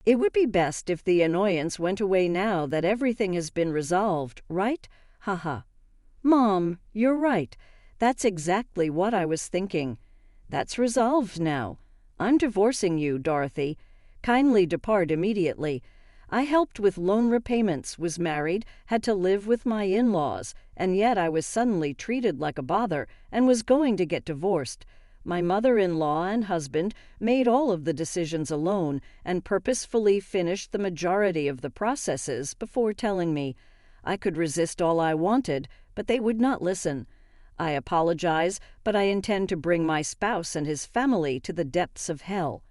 It would be best if the annoyance went away now that everything has been resolved, right? Haha. Mom, you're right. That's exactly what I was thinking. That's resolved now. I'm divorcing you, Dorothy. Kindly depart immediately. I helped with loan repayments, was married, had to live with my in-laws, and yet I was suddenly treated like a bother and was going to get divorced. My mother-in-law and husband made all of the decisions alone and purposefully finished the majority of the processes before telling me. I could resist all I wanted, but they would not listen. I apologize, but I intend to bring my spouse and his family to the depths of hell.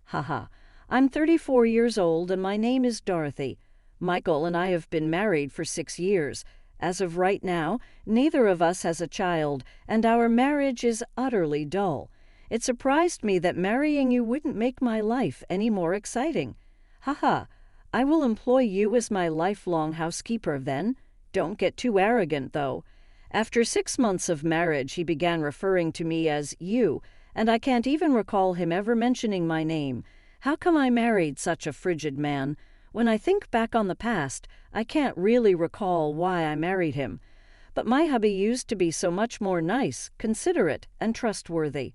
Haha. I'm 34 years old and my name is Dorothy. Michael and I have been married for 6 years. As of right now, neither of us has a child, and our marriage is utterly dull. It surprised me that marrying you wouldn't make my life any more exciting. Haha. I will employ you as my lifelong housekeeper then. Don't get too arrogant, though. After 6 months of marriage, he began referring to me as you, and I can't even recall him ever mentioning my name. How come I married such a frigid man? When I think back on the past, I can't really recall why I married him. But my hubby used to be so much more nice, considerate, and trustworthy.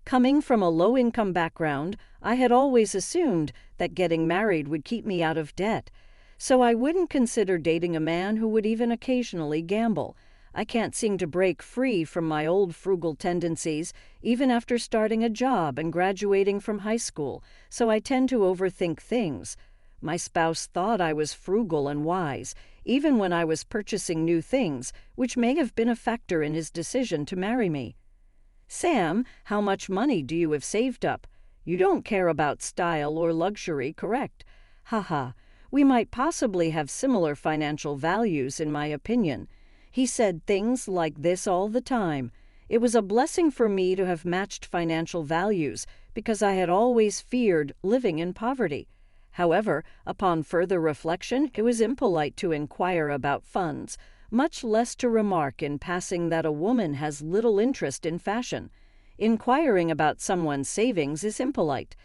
Coming from a low-income background, I had always assumed that getting married would keep me out of debt. So I wouldn't consider dating a man who would even occasionally gamble. I can't seem to break free from my old frugal tendencies, even after starting a job and graduating from high school, so I tend to overthink things. My spouse thought I was frugal and wise, even when I was purchasing new things, which may have been a factor in his decision to marry me. Sam, how much money do you have saved up? You don't care about style or luxury, correct? Haha. We might possibly have similar financial values, in my opinion. He said things like this all the time. It was a blessing for me to have matched financial values, because I had always feared living in poverty. However, upon further reflection, it was impolite to inquire about funds, much less to remark in passing that a woman has little interest in fashion. Inquiring about someone's savings is impolite.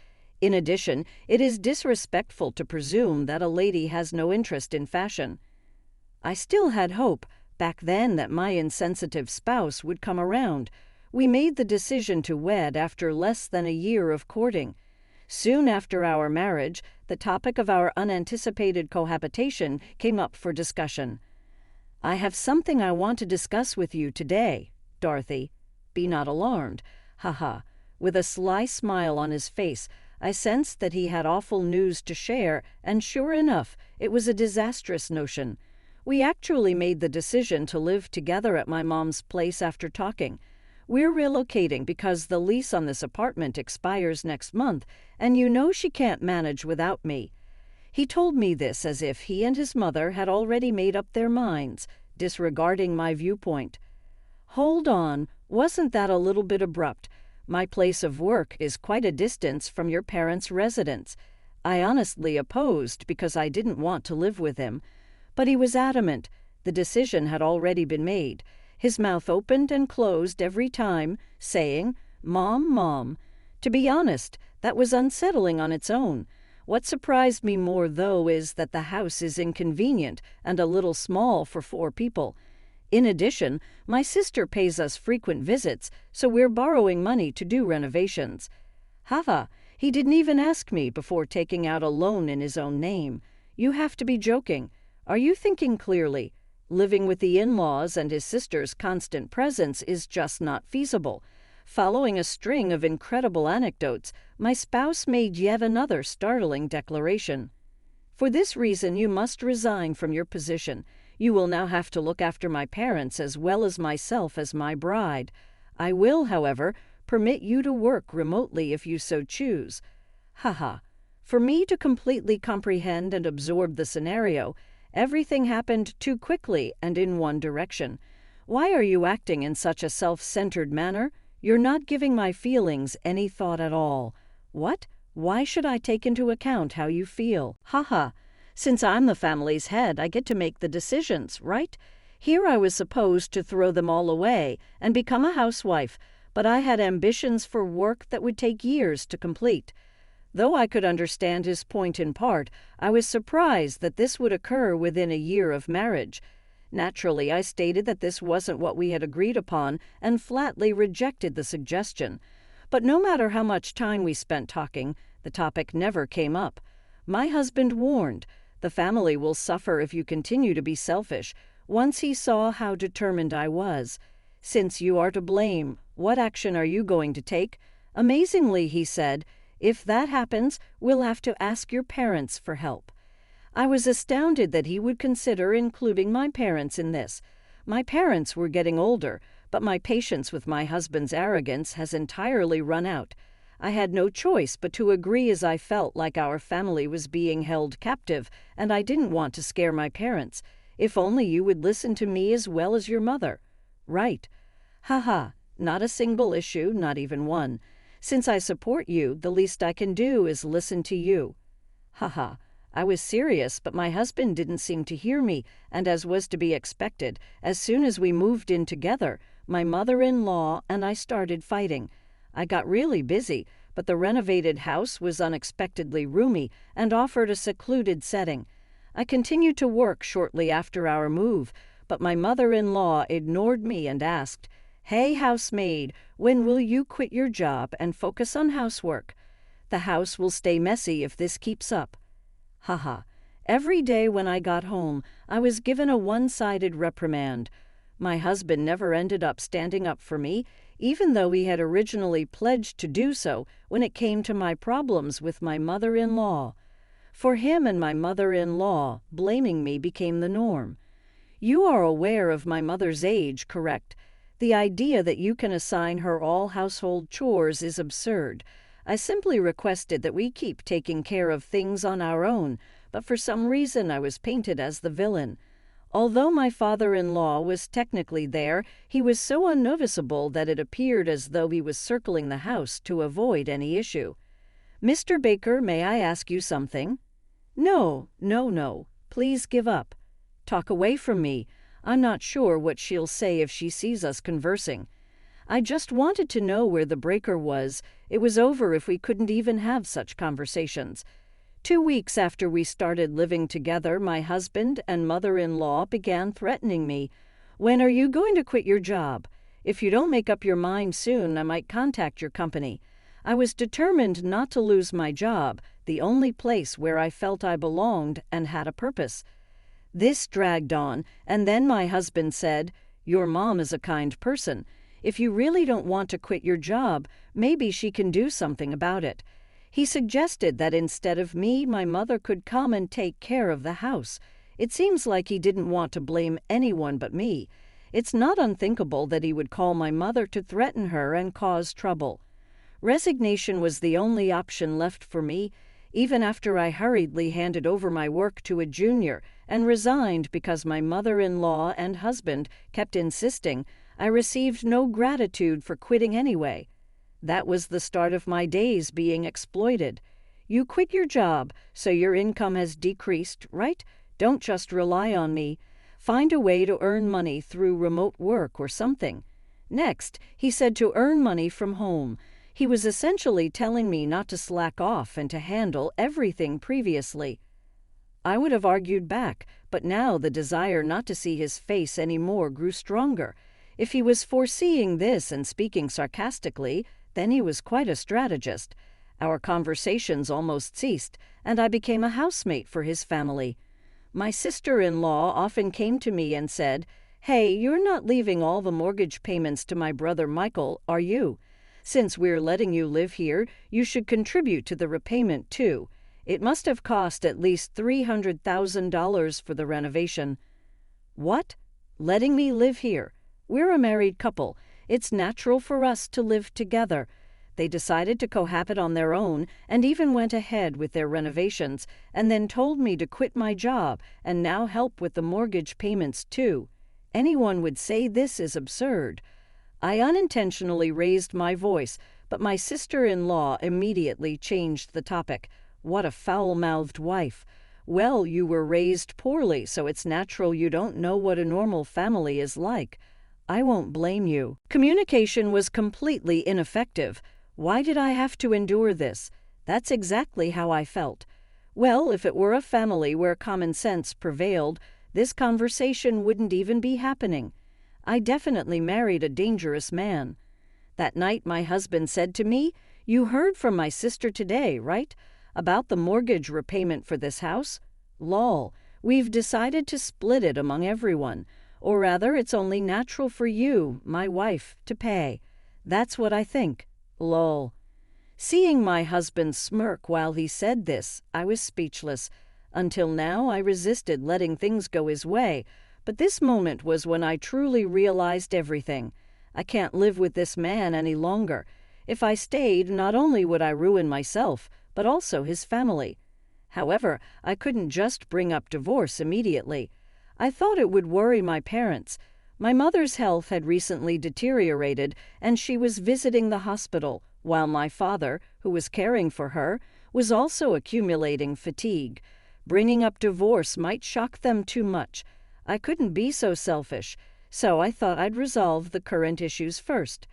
In addition, it is disrespectful to presume that a lady has no interest in fashion. I still had hope back then that my insensitive spouse would come around. We made the decision to wed after less than a year of courting. Soon after our marriage, the topic of our unanticipated cohabitation came up for discussion. I have something I want to discuss with you today, Dorothy. Be not alarmed. Haha. With a sly smile on his face, I sensed that he had awful news to share, and sure enough, it was a disastrous notion. We actually made the decision to live together at my mom's place after talking. We're relocating because the lease on this apartment expires next month, and you know she can't manage without me. He told me this as if he and his mother had already made up their minds, disregarding my viewpoint. Hold on, wasn't that a little bit abrupt? My place of work is quite a distance from your parents' residence. I honestly opposed because I didn't want to live with him. But he was adamant. The decision had already been made. His mouth opened and closed every time, saying, "Mom, Mom." To be honest, that was unsettling on its own. What surprised me more, though, is that the house is inconvenient and a little small for 4 people. In addition, my sister pays us frequent visits, so we're borrowing money to do renovations. Haha, he didn't even ask me before taking out a loan in his own name. You have to be joking. Are you thinking clearly? Living with the in-laws and his sister's constant presence is just not feasible. Following a string of incredible anecdotes, my spouse made yet another startling declaration. For this reason, you must resign from your position. You will now have to look after my parents as well as myself as my bride. I will, however, permit you to work remotely if you so choose. Haha. For me to completely comprehend and absorb the scenario, everything happened too quickly and in one direction. Why are you acting in such a self-centered manner? You're not giving my feelings any thought at all. What? Why should I take into account how you feel? Haha. Since I'm the family's head, I get to make the decisions, right? Here I was supposed to throw them all away and become a housewife, but I had ambitions for work that would take years to complete. Though I could understand his point in part, I was surprised that this would occur within a year of marriage. Naturally, I stated that this wasn't what we had agreed upon and flatly rejected the suggestion. But no matter how much time we spent talking, the topic never came up. My husband warned, "The family will suffer if you continue to be selfish," once he saw how determined I was. "Since you are to blame, what action are you going to take?" Amazingly, he said, "If that happens, we'll have to ask your parents for help." I was astounded that he would consider including my parents in this. My parents were getting older, but my patience with my husband's arrogance has entirely run out. I had no choice but to agree, as I felt like our family was being held captive, and I didn't want to scare my parents. "If only you would listen to me as well as your mother." "Right." "Ha. Not a single issue, not even one. Since I support you, the least I can do is listen to you." Ha. I was serious, but my husband didn't seem to hear me, and as was to be expected, as soon as we moved in together, my mother-in-law and I started fighting. I got really busy, but the renovated house was unexpectedly roomy and offered a secluded setting. I continued to work shortly after our move, but my mother-in-law ignored me and asked, "Hey, housemaid, when will you quit your job and focus on housework? The house will stay messy if this keeps up." Ha. Every day when I got home, I was given a one-sided reprimand. My husband never ended up standing up for me, even though he had originally pledged to do so when it came to my problems with my mother-in-law. For him and my mother-in-law, blaming me became the norm. "You are aware of my mother's age, correct? The idea that you can assign her all household chores is absurd. I simply requested that we keep taking care of things on our own, but for some reason I was painted as the villain. Although my father-in-law was technically there, he was so unnoticeable that it appeared as though he was circling the house to avoid any issue. "Mr. Baker, may I ask you something?" No. Please give up. Talk away from me. I'm not sure what she'll say if she sees us conversing. I just wanted to know where the breaker was. It was over if we couldn't even have such conversations. 2 weeks after we started living together, my husband and mother-in-law began threatening me. "When are you going to quit your job? If you don't make up your mind soon, I might contact your company." I was determined not to lose my job, the only place where I felt I belonged and had a purpose. This dragged on, and then my husband said, "Your mom is a kind person. If you really don't want to quit your job, maybe she can do something about it." He suggested that instead of me, my mother could come and take care of the house. It seems like he didn't want to blame anyone but me. It's not unthinkable that he would call my mother to threaten her and cause trouble. Resignation was the only option left for me, even after I hurriedly handed over my work to a junior and resigned because my mother-in-law and husband kept insisting. I received no gratitude for quitting anyway. That was the start of my days being exploited. "You quit your job, so your income has decreased, right? Don't just rely on me. Find a way to earn money through remote work or something." Next, he said to earn money from home. He was essentially telling me not to slack off and to handle everything previously. I would have argued back, but now the desire not to see his face any more grew stronger. If he was foreseeing this and speaking sarcastically, then he was quite a strategist. Our conversations almost ceased, and I became a housemate for his family. My sister-in-law often came to me and said, "Hey, you're not leaving all the mortgage payments to my brother Michael, are you? Since we're letting you live here, you should contribute to the repayment too. It must have cost at least $300,000 for the renovation." "What? Letting me live here? We're a married couple. It's natural for us to live together." They decided to cohabit on their own and even went ahead with their renovations and then told me to quit my job and now help with the mortgage payments too. Anyone would say this is absurd. I unintentionally raised my voice, but my sister-in-law immediately changed the topic. What a foul-mouthed wife. "Well, you were raised poorly, so it's natural you don't know what a normal family is like. I won't blame you." Communication was completely ineffective. Why did I have to endure this? That's exactly how I felt. Well, if it were a family where common sense prevailed, this conversation wouldn't even be happening. I definitely married a dangerous man. That night my husband said to me, "You heard from my sister today, right? About the mortgage repayment for this house? Lol, we've decided to split it among everyone. Or rather, it's only natural for you, my wife, to pay. That's what I think. Lol." Seeing my husband smirk while he said this, I was speechless. Until now, I resisted letting things go his way, but this moment was when I truly realized everything. I can't live with this man any longer. If I stayed, not only would I ruin myself, but also his family. However, I couldn't just bring up divorce immediately. I thought it would worry my parents. My mother's health had recently deteriorated, and she was visiting the hospital, while my father, who was caring for her, was also accumulating fatigue. Bringing up divorce might shock them too much. I couldn't be so selfish, so I thought I'd resolve the current issues first.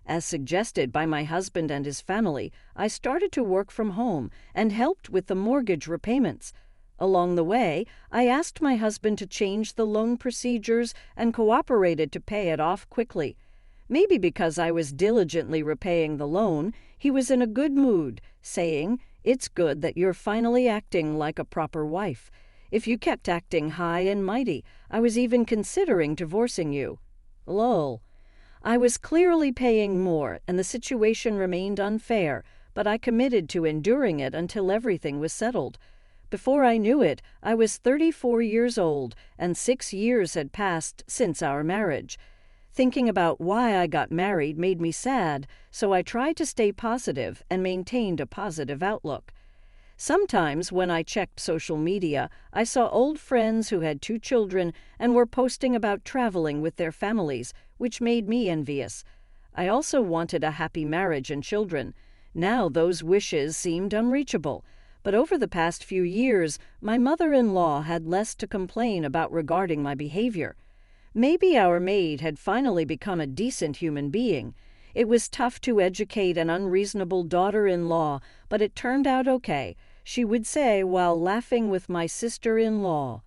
As suggested by my husband and his family, I started to work from home and helped with the mortgage repayments. Along the way, I asked my husband to change the loan procedures and cooperated to pay it off quickly. Maybe because I was diligently repaying the loan, he was in a good mood, saying, "It's good that you're finally acting like a proper wife. If you kept acting high and mighty, I was even considering divorcing you." Lol. I was clearly paying more, and the situation remained unfair, but I committed to enduring it until everything was settled. Before I knew it, I was 34 years old, and 6 years had passed since our marriage. Thinking about why I got married made me sad, so I tried to stay positive and maintained a positive outlook. Sometimes when I checked social media, I saw old friends who had 2 children and were posting about traveling with their families, which made me envious. I also wanted a happy marriage and children. Now those wishes seemed unreachable. But over the past few years, my mother-in-law had less to complain about regarding my behavior. Maybe our maid had finally become a decent human being. It was tough to educate an unreasonable daughter-in-law, but it turned out okay, she would say while laughing with my sister-in-law.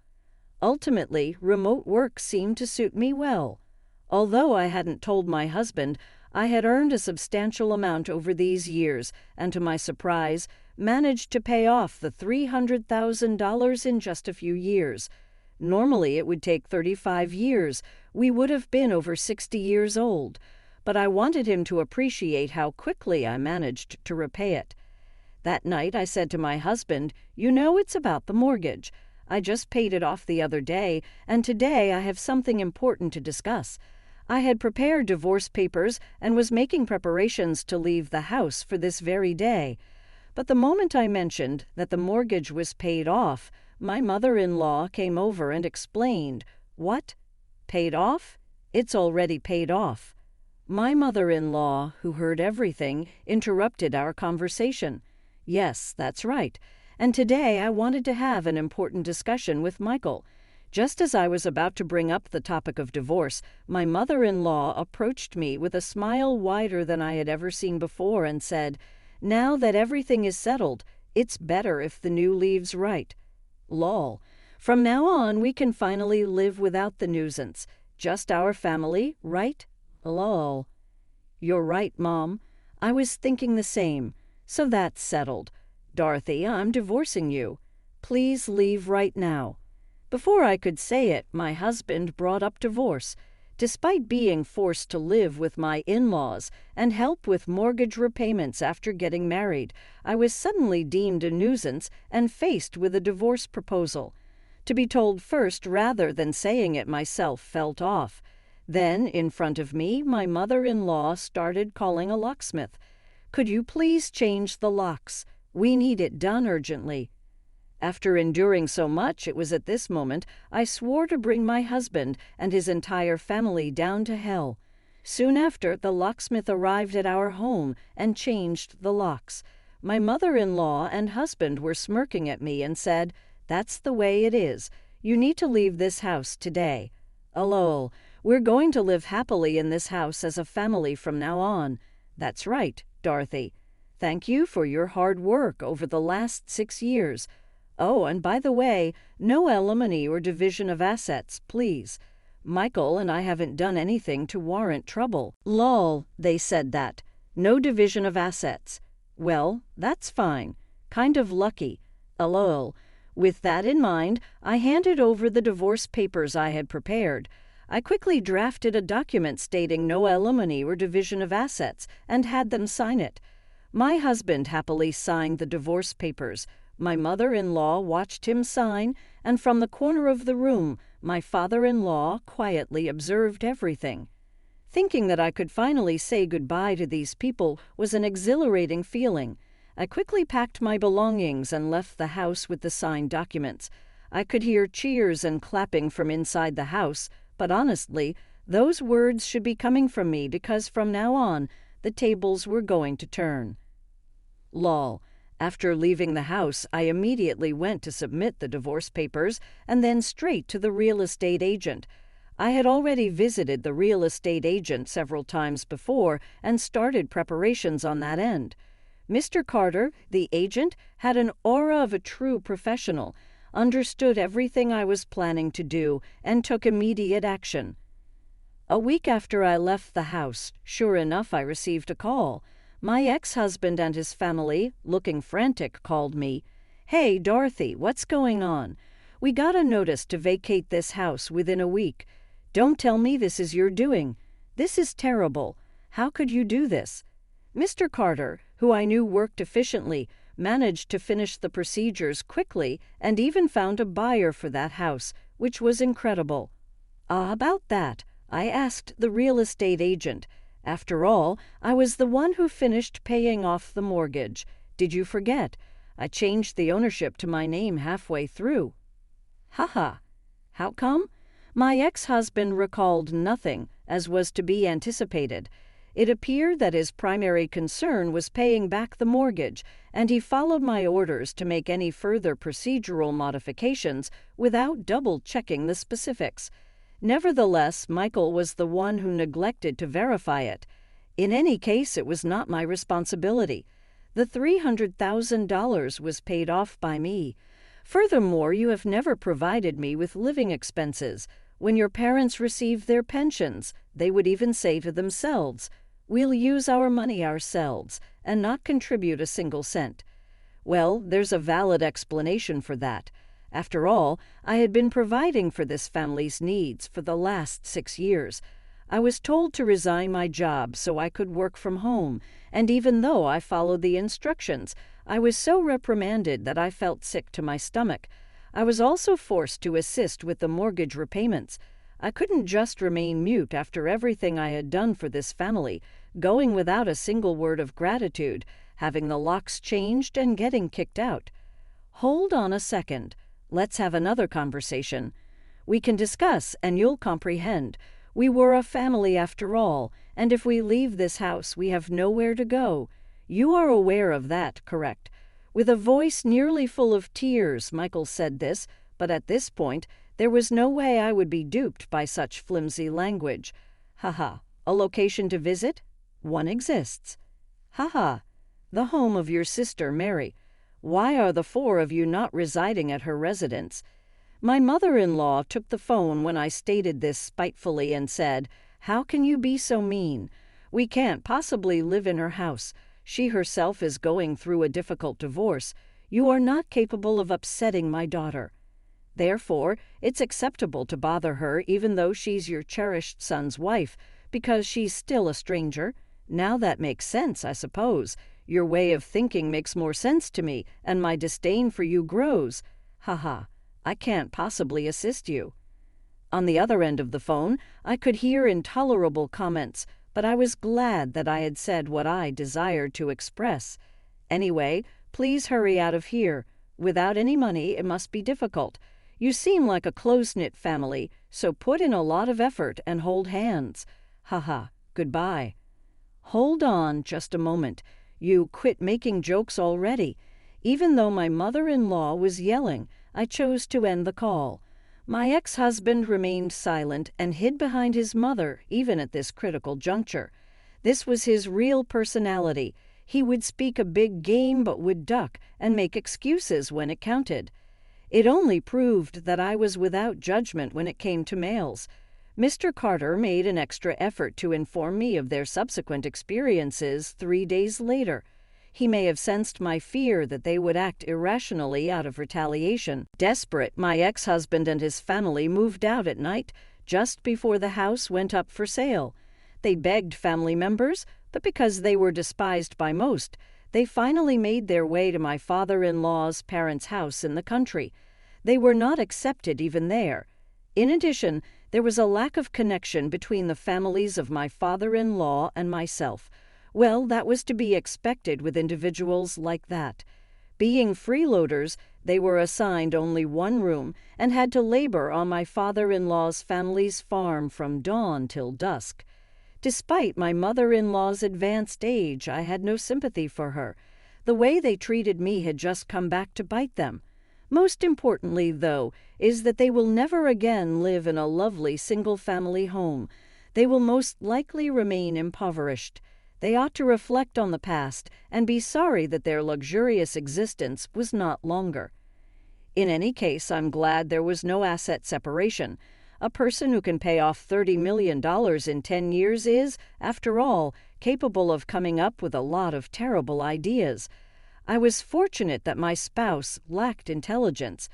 Ultimately, remote work seemed to suit me well. Although I hadn't told my husband, I had earned a substantial amount over these years, and to my surprise, managed to pay off the $300,000 in just a few years. Normally it would take 35 years. We would have been over 60 years old. But I wanted him to appreciate how quickly I managed to repay it. That night I said to my husband, "You know it's about the mortgage. I just paid it off the other day, and today I have something important to discuss." I had prepared divorce papers and was making preparations to leave the house for this very day. But the moment I mentioned that the mortgage was paid off, my mother-in-law came over and explained, "What? Paid off? It's already paid off." My mother-in-law, who heard everything, interrupted our conversation. "Yes, that's right. And today I wanted to have an important discussion with Michael." Just as I was about to bring up the topic of divorce, my mother-in-law approached me with a smile wider than I had ever seen before and said, "Now that everything is settled, it's better if the new leaves right." Lol. From now on, we can finally live without the nuisance. Just our family, right? Lol. You're right, Mom. I was thinking the same. So that's settled. Dorothy, I'm divorcing you. Please leave right now. Before I could say it, my husband brought up divorce. Despite being forced to live with my in-laws and help with mortgage repayments after getting married, I was suddenly deemed a nuisance and faced with a divorce proposal. To be told first rather than saying it myself felt off. Then, in front of me, my mother-in-law started calling a locksmith. "Could you please change the locks? We need it done urgently." After enduring so much, it was at this moment I swore to bring my husband and his entire family down to hell. Soon after, the locksmith arrived at our home and changed the locks. My mother-in-law and husband were smirking at me and said, "That's the way it is. You need to leave this house today." Lol. We're going to live happily in this house as a family from now on. That's right, Dorothy. Thank you for your hard work over the last 6 years. Oh, and by the way, no alimony or division of assets, please. Michael and I haven't done anything to warrant trouble. Lol, they said that. No division of assets. Well, that's fine. Kind of lucky. LOL. With that in mind, I handed over the divorce papers I had prepared. I quickly drafted a document stating no alimony or division of assets and had them sign it. My husband happily signed the divorce papers. My mother-in-law watched him sign, and from the corner of the room, my father-in-law quietly observed everything. Thinking that I could finally say goodbye to these people was an exhilarating feeling. I quickly packed my belongings and left the house with the signed documents. I could hear cheers and clapping from inside the house, but honestly, those words should be coming from me because from now on, the tables were going to turn. Lol. After leaving the house, I immediately went to submit the divorce papers and then straight to the real estate agent. I had already visited the real estate agent several times before and started preparations on that end. Mr. Carter, the agent, had an aura of a true professional, understood everything I was planning to do, and took immediate action. A week after I left the house, sure enough, I received a call. My ex-husband and his family, looking frantic, called me. Hey, Dorothy, what's going on? We got a notice to vacate this house within a week. Don't tell me this is your doing. This is terrible. How could you do this? Mr. Carter, who I knew worked efficiently, managed to finish the procedures quickly and even found a buyer for that house, which was incredible. About that, I asked the real estate agent. After all, I was the one who finished paying off the mortgage. Did you forget? I changed the ownership to my name halfway through. Haha. How come? My ex-husband recalled nothing, as was to be anticipated. It appeared that his primary concern was paying back the mortgage, and he followed my orders to make any further procedural modifications without double-checking the specifics. Nevertheless, Michael was the one who neglected to verify it. In any case, it was not my responsibility. The $300,000 was paid off by me. Furthermore, you have never provided me with living expenses. When your parents receive their pensions, they would even say to themselves, "We'll use our money ourselves and not contribute a single cent." Well, there's a valid explanation for that. After all, I had been providing for this family's needs for the last 6 years. I was told to resign my job so I could work from home, and even though I followed the instructions, I was so reprimanded that I felt sick to my stomach. I was also forced to assist with the mortgage repayments. I couldn't just remain mute after everything I had done for this family, going without a single word of gratitude, having the locks changed and getting kicked out. Hold on a second. Let's have another conversation. We can discuss and you'll comprehend. We were a family after all, and if we leave this house, we have nowhere to go. You are aware of that, correct? With a voice nearly full of tears, Michael said this, but at this point, there was no way I would be duped by such flimsy language. Haha. A location to visit? One exists. Haha. The home of your sister, Mary. Why are the 4 of you not residing at her residence? My mother-in-law took the phone when I stated this spitefully and said, "How can you be so mean? We can't possibly live in her house. She herself is going through a difficult divorce. You are not capable of upsetting my daughter. Therefore, it's acceptable to bother her even though she's your cherished son's wife, because she's still a stranger. Now that makes sense, I suppose. Your way of thinking makes more sense to me, and my disdain for you grows. Haha, I can't possibly assist you." On the other end of the phone, I could hear intolerable comments, but I was glad that I had said what I desired to express. Anyway, please hurry out of here. Without any money, it must be difficult. You seem like a close-knit family, so put in a lot of effort and hold hands. Haha, goodbye. Hold on just a moment. You quit making jokes already. Even though my mother-in-law was yelling, I chose to end the call. My ex-husband remained silent and hid behind his mother even at this critical juncture. This was his real personality. He would speak a big game but would duck and make excuses when it counted. It only proved that I was without judgment when it came to males. Mr. Carter made an extra effort to inform me of their subsequent experiences 3 days later. He may have sensed my fear that they would act irrationally out of retaliation. Desperate, my ex-husband and his family moved out at night, just before the house went up for sale. They begged family members, but because they were despised by most, they finally made their way to my father-in-law's parents' house in the country. They were not accepted even there. In addition, there was a lack of connection between the families of my father-in-law and myself. Well, that was to be expected with individuals like that. Being freeloaders, they were assigned only one room and had to labor on my father-in-law's family's farm from dawn till dusk. Despite my mother-in-law's advanced age, I had no sympathy for her. The way they treated me had just come back to bite them. Most importantly, though, is that they will never again live in a lovely single-family home. They will most likely remain impoverished. They ought to reflect on the past and be sorry that their luxurious existence was not longer. In any case, I'm glad there was no asset separation. A person who can pay off $30 million in 10 years is, after all, capable of coming up with a lot of terrible ideas. I was fortunate that my spouse lacked intelligence.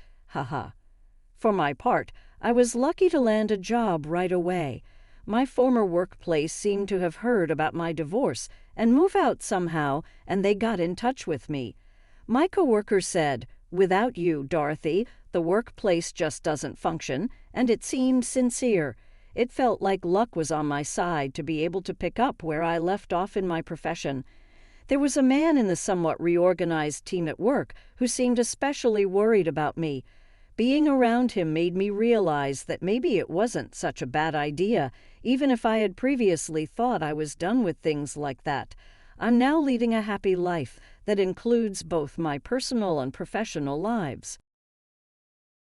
For my part, I was lucky to land a job right away. My former workplace seemed to have heard about my divorce and move out somehow, and they got in touch with me. My coworker said, "Without you, Dorothy, the workplace just doesn't function," and it seemed sincere. It felt like luck was on my side to be able to pick up where I left off in my profession. There was a man in the somewhat reorganized team at work who seemed especially worried about me. Being around him made me realize that maybe it wasn't such a bad idea, even if I had previously thought I was done with things like that. I'm now leading a happy life that includes both my personal and professional lives.